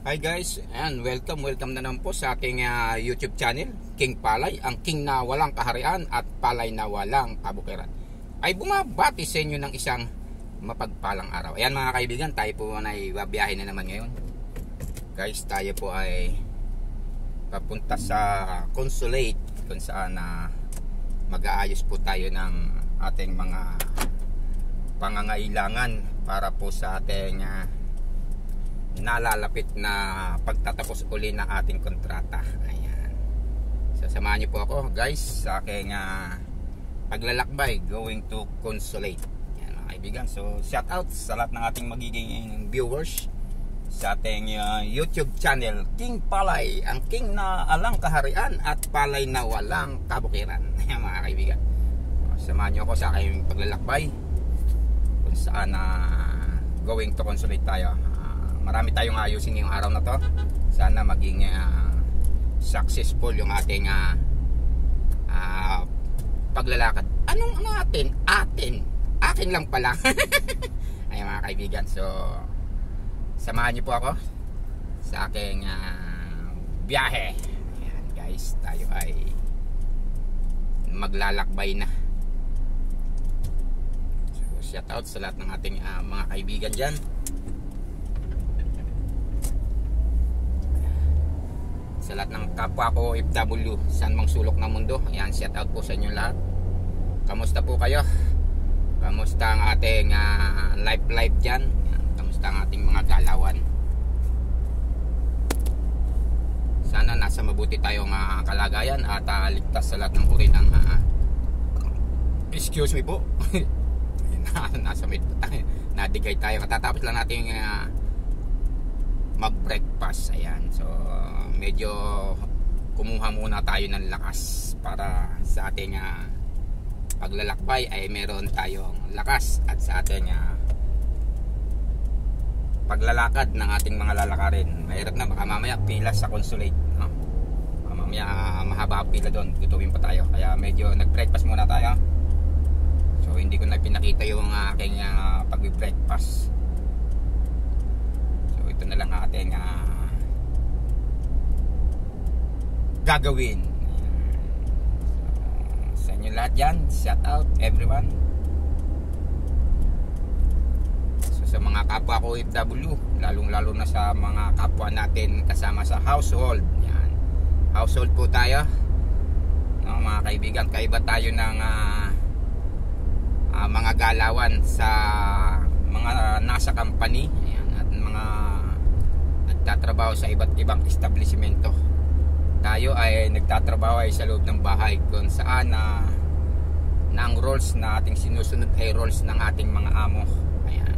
Hi guys, and welcome na naman po sa aking YouTube channel, King Palay, ang king na walang kaharian at palay na walang kabukiran. Ay bumabati sa inyo ng isang mapagpalang araw. Ayan mga kaibigan, tayo po ay babiyahe na naman ngayon. Guys, tayo po ay papunta sa consulate kung saan mag-aayos po tayo ng ating mga pangangailangan para po sa ating nalalapit na pagtatapos uli ng ating kontrata. Ayan. So samahan niyo po ako guys sa aking paglalakbay going to consulate. Ayan mga kaibigan. So shout out sa lahat ng ating magiging viewers sa ating YouTube channel, King Palay, ang king na alang kaharian at palay na walang kabukiran. Ayan mga kaibigan. So, samahan niyo ako sa aking paglalakbay kung saan going to consulate tayo. Marami tayong ayusin ngayong araw na to. Sana maging successful yung ating paglalakad. Anong atin? Akin lang pala. Ay mga kaibigan. So samahan niyo po ako sa aking biyahe. Ayan guys, tayo ay maglalakbay na. So shout out sa lahat ng ating mga kaibigan dyan. Sa lahat ng kapwa ko OFW saan mang sulok ng mundo. Ayan, shout out po sa inyo lahat. Kamusta po kayo? Kamusta ang ating life dyan? Ayan, kamusta ang ating mga galawan? Sana nasa mabuti tayong kalagayan at ligtas sa lahat ng uri ng excuse me po. Nasa may nadigay tayo. Katatapos lang natin mag-breakfast. Ayan, so medyo kumuha muna tayo ng lakas para sa ating paglalakbay ay meron tayong lakas at sa ating paglalakad ng ating mga lalakarin. Mahirap na, baka mamaya pila sa consulate, no? Mamaya mahaba ang pila doon, gutumin pa tayo, kaya medyo nag-breakfast muna tayo. So hindi ko na pinakita yung aking pag-breakfast. So ito na lang ating gagawin. So, sa inyo lahat dyan, shout out everyone. So sa mga kapwa ko OFW, lalong lalo na sa mga kapwa natin kasama sa household. Yan. Household po tayo, no, mga kaibigan. Kaiba tayo ng mga galawan sa mga nasa company. Yan, at mga nagtatrabaho sa iba't ibang establishmento. Tayo ay nagtatrabaho ay sa loob ng bahay kung saan na ang roles na ating sinusunod ay roles ng ating mga amo. Ayan.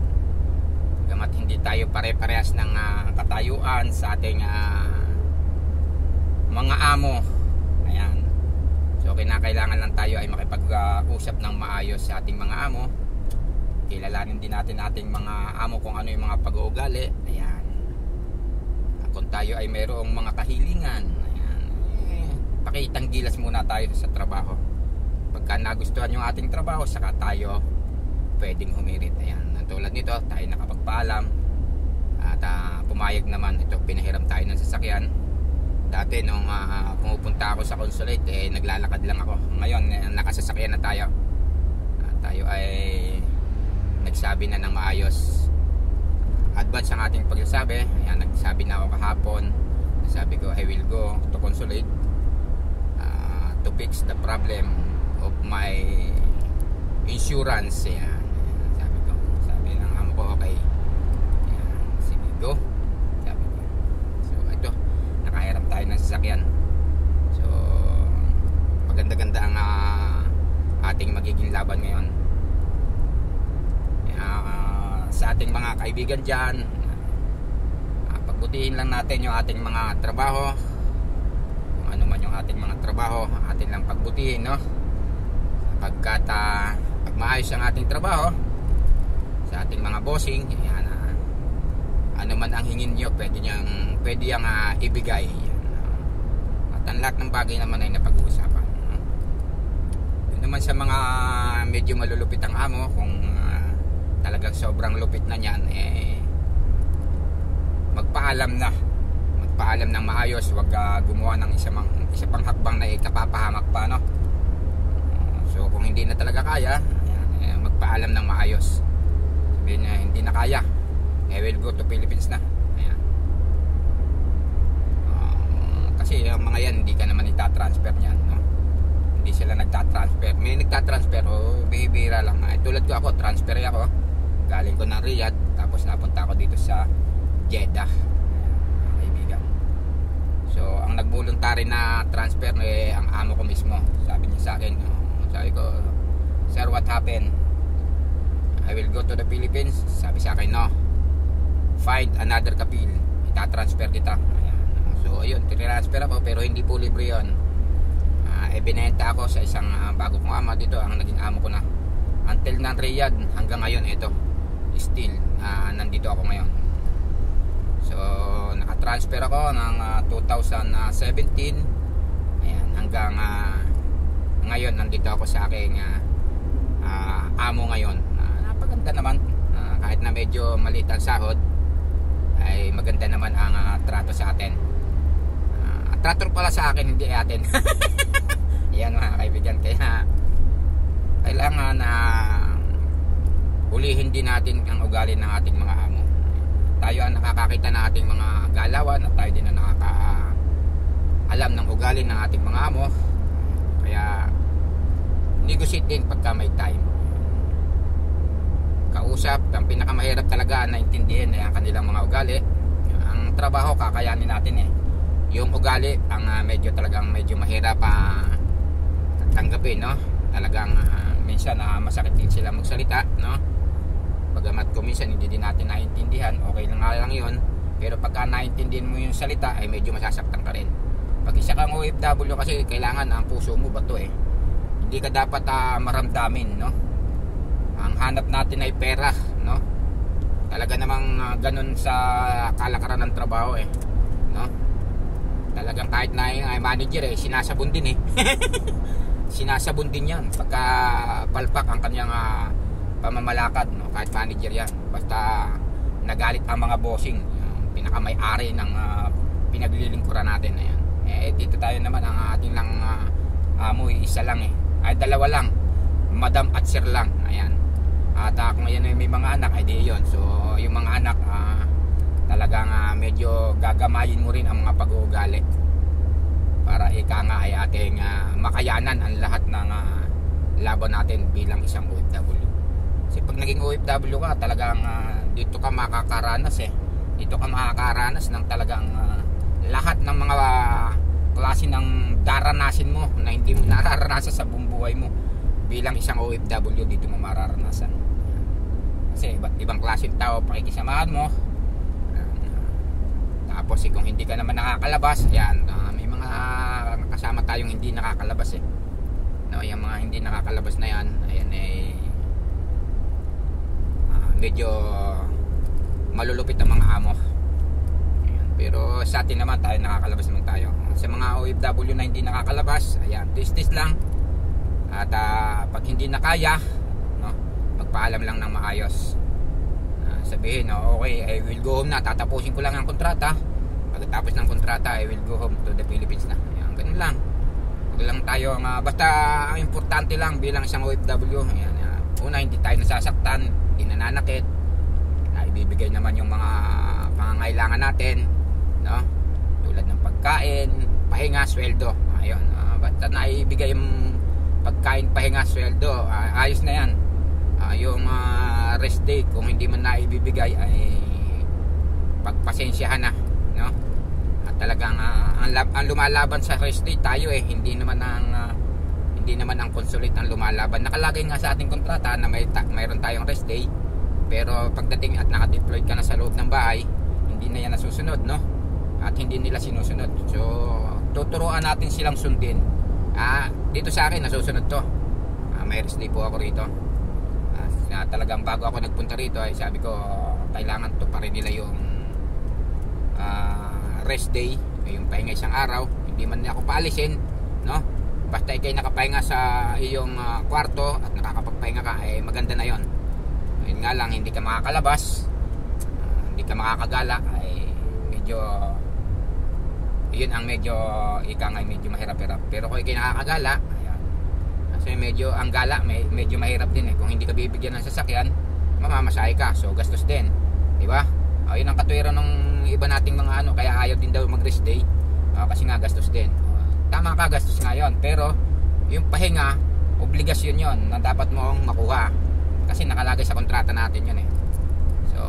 Gamat hindi tayo pare-parehas ng katayuan sa ating mga amo. Ayan. So kinakailangan lang tayo ay makipag-usap ng maayos sa ating mga amo. Kilalanin din natin ating mga amo kung ano yung mga pag-uugali. Ayan. Kung tayo ay mayroong mga kahilingan, pakitang gilas muna tayo sa trabaho. Pagka nagustuhan yung ating trabaho, saka tayo pwedeng humirit. Ayan, tulad nito, tayo nakapagpaalam at pumayag naman. Ito, pinahiram tayo ng sasakyan. Dati nung pumupunta ako sa consulate, naglalakad lang ako. Ngayon nakasasakyan na tayo. Tayo ay nagsabi na ng maayos. Advance ang ating pagsasabi. Ayan, nagsabi na ako kahapon. Sabi ko, I will go to consulate to fix the problem of my insurance. Yan. Sabi ng amo ko, okay. Yan. Sige, go. Sabi ko. So ito, nakahiram tayo ng sasakyan. So maganda-ganda ang ating magiging laban ngayon. Sa ating mga kaibigan dyan, pagbutihin lang natin yung ating mga trabaho. Ano man yung ating mga trabaho, atin lang pagbutihin, no? Pagkat pag maayos ang ating trabaho sa ating mga bossing, yan, ano man ang hingin nyo, pwede yang ibigay. Yan, at ang lahat ng bagay naman ay napag-uusapan. Yun naman sa mga medyo malulupit ang amo, kung talagang sobrang lupit na niyan, magpaalam na magpaalam ng maayos, wag gumawa ng isa pang hakbang na ikapapahamak pa, no? So kung hindi na talaga kaya, ayan, magpaalam ng maayos. Sabihin na hindi na kaya, will go to Philippines na. Ayan. Kasi yung mga yan hindi ka naman itatransfer niyan, no? Hindi sila nagtatransfer. May nagtatransfer o bihira lang. Tulad ko ako, transfer ako. Galing ko ng Riyadh, tapos napunta ako dito sa Jeddah. Kaibigan. So ang nagvoluntary na transfer ang amo ko mismo. Sabi niya sa akin, sabi ko, sir, what happened? I will go to the Philippines. Sabi sa akin, no, find another kapil, itatransfer kita. Ayan. So ayun, tinransfer ako, pero hindi po libre yun. Binenta ako sa isang bago kong ama dito, ang naging amo ko na until ng Riyadh hanggang ngayon. Ito still nandito ako ngayon. So nakatransfer ako ng 2017, ayan, hanggang ngayon nandito ako sa aking amo ngayon. Napaganda naman, kahit na medyo maliit ang sahod, ay maganda naman ang trato sa atin. Trato pala sa akin, hindi atin. Yan mga kaibigan, kaya kailangan na ulihin din natin ang ugali ng ating mga amo. Tayo ang nakakakita ng ating mga galawan, at tayo din ang nakakaalam ng ugali ng ating mga amo. Kaya negotiate din pagka may time. Kausap, ang pinakamahirap talaga naintindihin ay ang kanilang mga ugali. Ang trabaho kakayanin natin eh. Yung ugali ang medyo mahirap tanggapin, no? Talagang minsan masakit din sila magsalita, no? Bagamat kung minsan hindi din natin naiintindihan, okay lang nga lang yun. Pero pagka naintindihan mo yung salita ay medyo masasaktan ka rin. Pag isa kang OFW kasi kailangan ang puso mo bato eh. Hindi ka dapat maramdamin, no? Ang hanap natin ay pera, no? Talaga namang ganun sa kalakaran ng trabaho eh, no? Talagang kahit na yung manager eh, sinasabon din eh. Sinasabon din yan pagka palpak ang kanyang pamamalakad, no? Kahit manager yan, basta nagalit ang mga bossing, pinakamay-ari ng pinaglilingkuran natin. Ayan. Dito tayo naman, ang ating lang amo isa lang eh, ay dalawa lang, madam at sir lang. Ayan. At kung ngayon may mga anak ay di yun. So yung mga anak talagang medyo gagamayin mo rin ang mga pag-uugali para ika nga ay ating makayanan ang lahat ng laban natin bilang isang OFW. Kasi pag naging OFW ka, talagang dito ka makakaranas eh. Dito ka makakaranas ng talagang lahat ng mga klase ng daranasin mo na hindi mo nararanasan sa buong buhay mo. Bilang isang OFW, dito mo mararanasan. Kasi iba't ibang klaseng tao pakikisamahan mo. Tapos kung hindi ka naman nakakalabas, yan, may mga kasama tayong hindi nakakalabas eh. No, yung mga hindi nakakalabas na yan, ayan eh, medyo malulupit ang mga amo. Ayan. Pero sa atin naman, tayo nakakalabas naman tayo. Sa mga OFW na hindi nakakalabas, ayan, tis-tis lang. At pag hindi na kaya, no, magpaalam lang ng maayos. Sabihin, okay, I will go home na, tatapusin ko lang ang kontrata. Pagkatapos ng kontrata, I will go home to the Philippines na. Ayan, ganun lang. Huwag lang tayo, basta ang importante lang bilang isang OFW, ayan, una, hindi tayo nasasaktan, hindi nananakit, ibibigay naman yung mga pangangailangan natin, no? Tulad ng pagkain, pahinga, sweldo. Ayun, basta naibigay yung pagkain, pahinga, sweldo, ayos na yan. Yung rest day, kung hindi man naibibigay, ay pagpasensyahan na, no? At talagang ang lumalaban sa rest day tayo eh, hindi naman ang consulate ang lumalaban. Nakalagay nga sa ating kontrata na mayroon tayong rest day, pero pagdating at naka-deploy ka na sa loob ng bahay, hindi na yan nasusunod, no? At hindi nila sinusunod. So tuturuan natin silang sundin. Dito sa akin nasusunod to. May rest day po ako rito. Talagang bago ako nagpunta rito ay sabi ko kailangan to pa rin nila yung rest day, yung pahinga isang araw. Hindi man ako paalisin, no? Basta ikay nakapahinga sa iyong kwarto at nakakapagpahinga ka, eh maganda na yon. Yun nga lang, hindi ka makakalabas, hindi ka makakagala, ay medyo yun ang medyo medyo mahirap-hirap. Pero kung ikay nakakagala, ayan, kasi medyo ang gala medyo mahirap din kung hindi ka bibigyan ng sasakyan, mamamasahe ka, so gastos din, di ba? Yun ang katwiran ng iba nating mga kaya ayaw din daw mag rest day, kasi nga gastos din. Tama ka, gastos nga yun, pero yung pahinga, obligasyon yun na dapat mong makuha kasi nakalagay sa kontrata natin yun So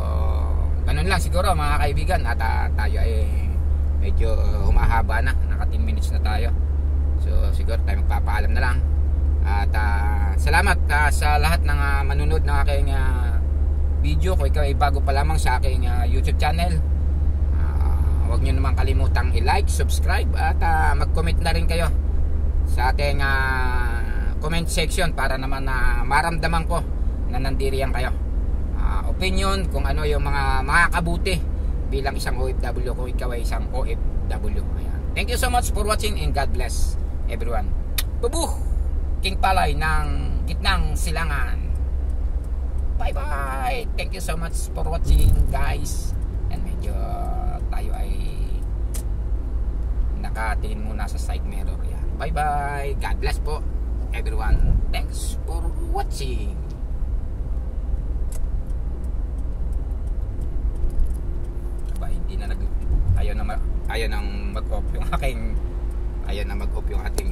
ganun lang siguro mga kaibigan, at tayo ay medyo humahaba na, naka 10 minutes na tayo, so siguro tayo magpapaalam na lang. At salamat sa lahat ng manunod ng aking video. Kung ikaw ay bago pa lamang sa aking YouTube channel, huwag nyo naman kalimutang i-like, subscribe, at mag-comment na rin kayo sa ating comment section para naman maramdaman ko na nandiriyan kayo. Opinion kung ano yung mga makakabuti bilang isang OFW kung ikaw ay isang OFW. Ayan. Thank you so much for watching and God bless everyone. Bubuh! King Palay ng Gitnang Silangan. Bye bye! Thank you so much for watching guys. And medyo tayo ay nakatingin muna sa side mirror. Ayan. Bye bye! God bless po everyone. Thanks for watching. Hindi na ayaw nang mag-off yung ating